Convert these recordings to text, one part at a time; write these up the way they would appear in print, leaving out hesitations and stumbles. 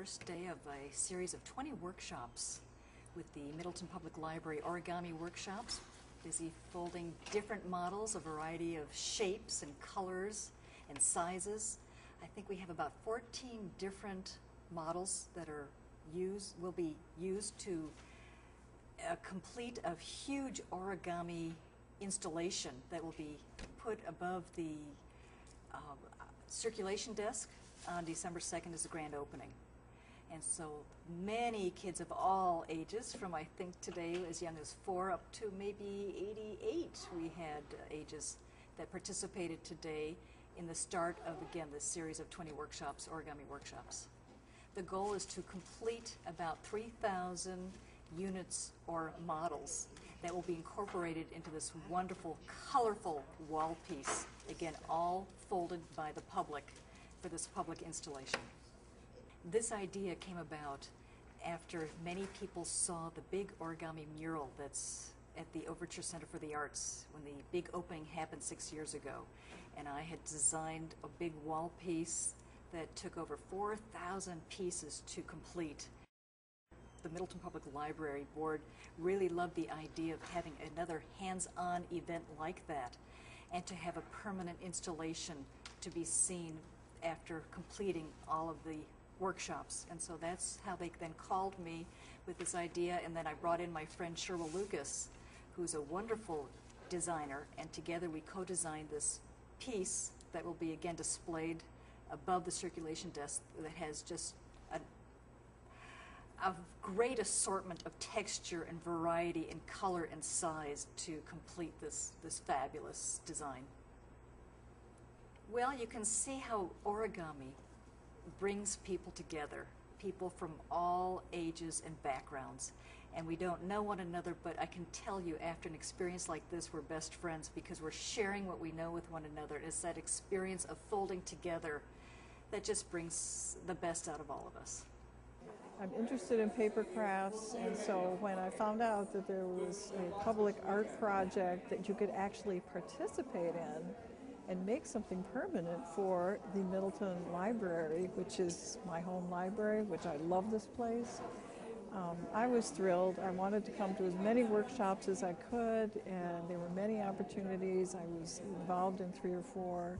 first day of a series of 20 workshops with the Middleton Public Library Origami Workshops. Busy folding different models, a variety of shapes and colors and sizes. I think we have about 14 different models that will be used to complete a huge origami installation that will be put above the circulation desk on December 2nd is the grand opening. And so many kids of all ages, from I think today as young as 4 up to maybe 88, we had ages that participated today in the start of, again, this series of 20 workshops, origami workshops. The goal is to complete about 3,000 units or models that will be incorporated into this wonderful, colorful wall piece, again, all folded by the public for this public installation. This idea came about after many people saw the big origami mural that's at the Overture Center for the Arts when the big opening happened 6 years ago. And I had designed a big wall piece that took over 4,000 pieces to complete. The Middleton Public Library Board really loved the idea of having another hands-on event like that and to have a permanent installation to be seen after completing all of the workshops. And so that's how they then called me with this idea, and then I brought in my friend Sherwell Lucas, who's a wonderful designer, and together we co-designed this piece that will be again displayed above the circulation desk that has just a great assortment of texture and variety and color and size to complete this fabulous design. Well, you can see how origami brings people together, people from all ages and backgrounds. And we don't know one another, but I can tell you after an experience like this, we're best friends because we're sharing what we know with one another. It's that experience of folding together that just brings the best out of all of us. I'm interested in paper crafts, and so when I found out that there was a public art project that you could actually participate in and make something permanent for the Middleton Library, which is my home library, which I love this place, I was thrilled. I wanted to come to as many workshops as I could, and there were many opportunities. I was involved in 3 or 4.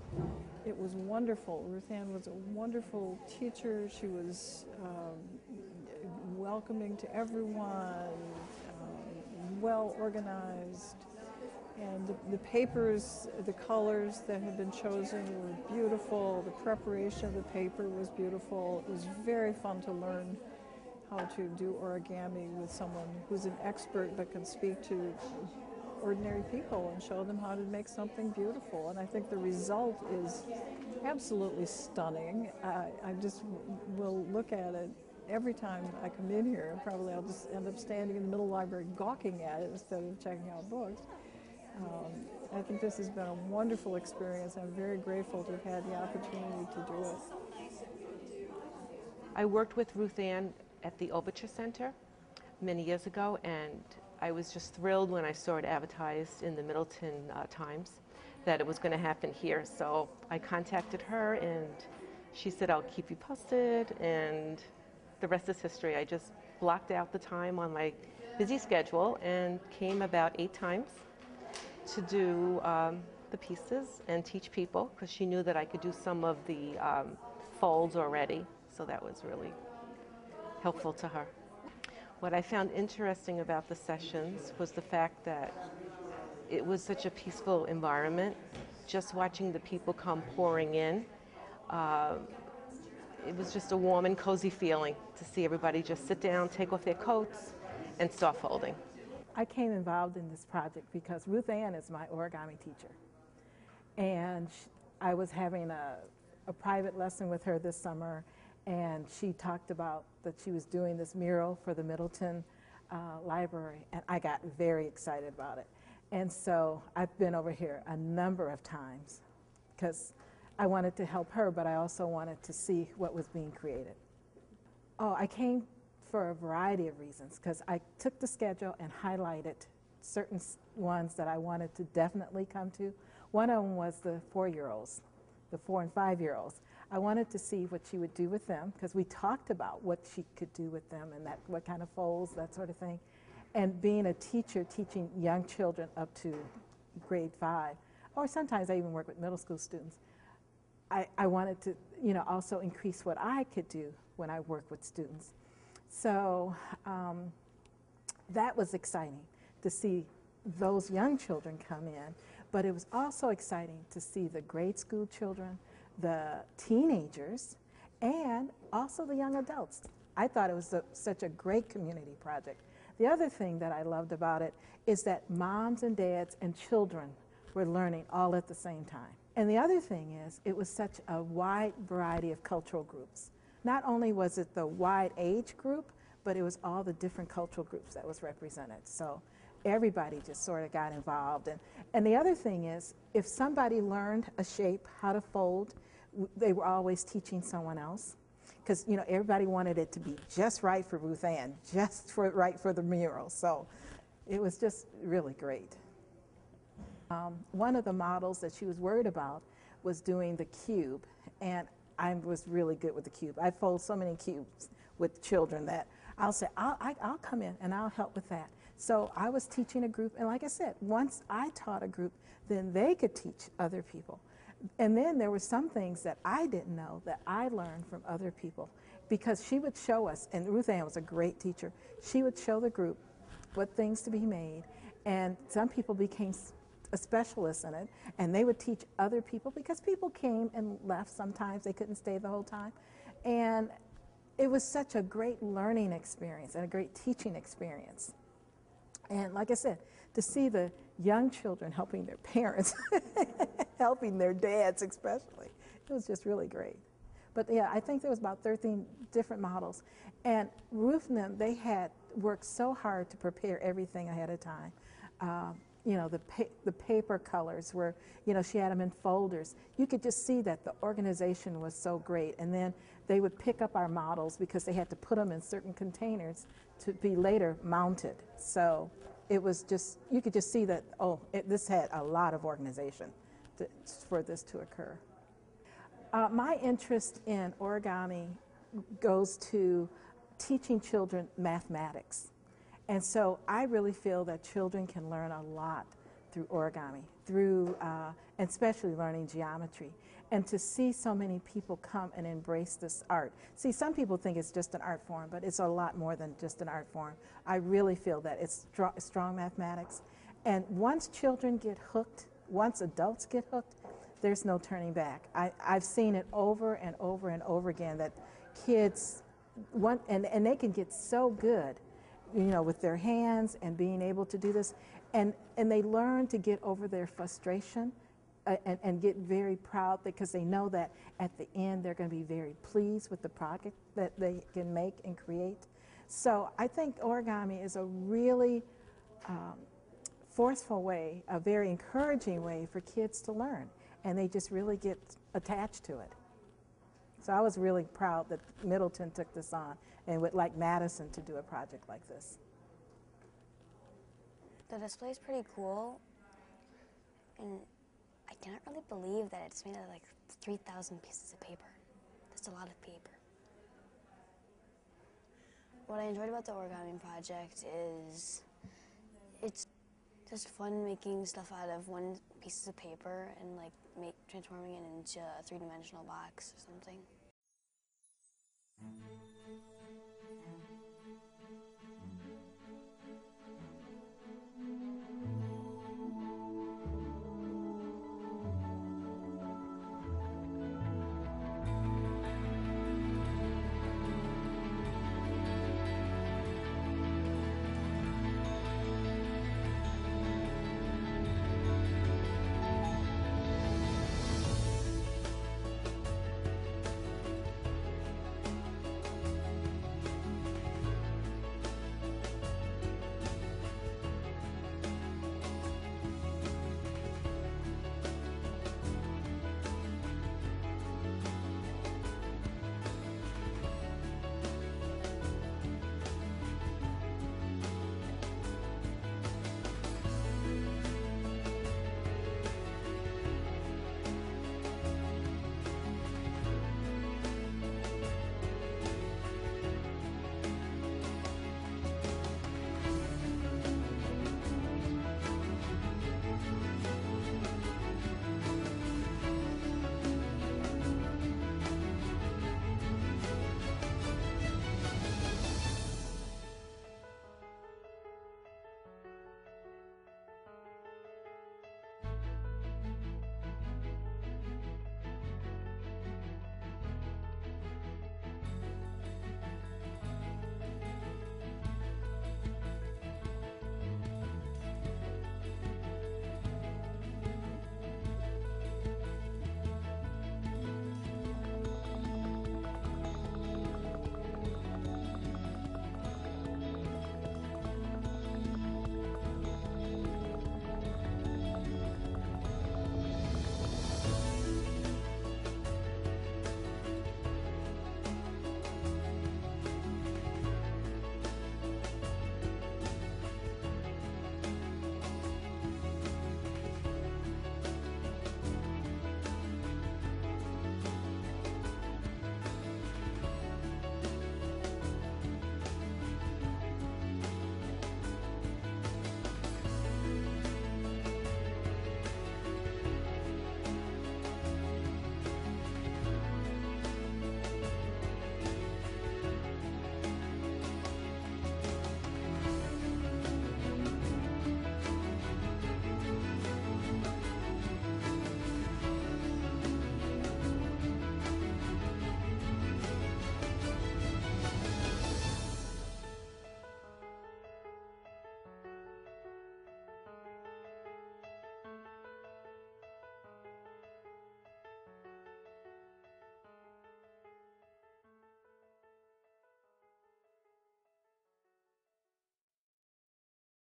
It was wonderful. Ruth Ann was a wonderful teacher. She was welcoming to everyone, well organized. And the papers, the colors that had been chosen were beautiful. The preparation of the paper was beautiful. It was very fun to learn how to do origami with someone who's an expert but can speak to ordinary people and show them how to make something beautiful. And I think the result is absolutely stunning. I just will look at it every time I come in here. Probably I'll just end up standing in the middle of the library gawking at it instead of checking out books. I think this has been a wonderful experience. I'm very grateful to have had the opportunity to do it. I worked with Ruth Ann at the Overture Center many years ago, and I was just thrilled when I saw it advertised in the Middleton Times that it was going to happen here. So I contacted her, and she said, I'll keep you posted, and the rest is history. I just blocked out the time on my busy schedule and came about 8 times to do the pieces and teach people, because she knew that I could do some of the folds already, so that was really helpful to her. What I found interesting about the sessions was the fact that it was such a peaceful environment. Just watching the people come pouring in, it was just a warm and cozy feeling to see everybody just sit down, take off their coats, and start folding. I came involved in this project because Ruth Ann is my origami teacher. And I was having a private lesson with her this summer, and she talked about that she was doing this mural for the Middleton Library, and I got very excited about it. And so I've been over here a number of times because I wanted to help her, but I also wanted to see what was being created. Oh, I came for a variety of reasons, because I took the schedule and highlighted certain ones that I wanted to definitely come to. One of them was the 4-year-olds, the 4 and 5-year-olds. I wanted to see what she would do with them, because we talked about what she could do with them and that what kind of folds, that sort of thing. And being a teacher, teaching young children up to grade 5, or sometimes I even work with middle school students, I wanted to, also increase what I could do when I work with students. So that was exciting to see those young children come in, but it was also exciting to see the grade school children, the teenagers, and also the young adults. I thought it was such a great community project. The other thing that I loved about it is that moms and dads and children were learning all at the same time. And the other thing is, it was such a wide variety of cultural groups. Not only was it the wide age group, but it was all the different cultural groups that was represented. So everybody just sort of got involved. And the other thing is, if somebody learned a shape, how to fold, they were always teaching someone else. Because, everybody wanted it to be just right for Ruth Ann, just right for the mural. So it was just really great. One of the models that she was worried about was doing the cube, and I was really good with the cube. I fold so many cubes with children that I'll say, I'll come in and I'll help with that. So I was teaching a group, and like I said, once I taught a group, then they could teach other people. And then there were some things that I didn't know that I learned from other people, because she would show us, and Ruth Ann was a great teacher, she would show the group what things to be made, and some people became a specialist in it, and they would teach other people, because people came and left sometimes, they couldn't stay the whole time. And it was such a great learning experience and a great teaching experience. And like I said, to see the young children helping their parents, helping their dads especially, it was just really great. But yeah, I think there was about 13 different models. And Ruth and them, they had worked so hard to prepare everything ahead of time. The paper colors were, she had them in folders. You could just see that the organization was so great. And then they would pick up our models because they had to put them in certain containers to be later mounted. So it was just, you could just see that, this had a lot of organization for this to occur. My interest in origami goes to teaching children mathematics. And so I really feel that children can learn a lot through origami, and especially learning geometry. And to see so many people come and embrace this art. See, some people think it's just an art form, but it's a lot more than just an art form. I really feel that it's strong mathematics. And once children get hooked, once adults get hooked, there's no turning back. I've seen it over and over and over again that kids want, and they can get so good, with their hands and being able to do this. And they learn to get over their frustration and get very proud, because they know that at the end they're going to be very pleased with the project that they can make and create. So I think origami is a really forceful way, a very encouraging way for kids to learn. And they just really get attached to it. So I was really proud that Middleton took this on, and would like Madison to do a project like this. The display is pretty cool, and I cannot really believe that it's made out of like 3,000 pieces of paper. That's a lot of paper. What I enjoyed about the origami project is it's just fun making stuff out of one piece of paper and like transforming it into a three-dimensional box or something.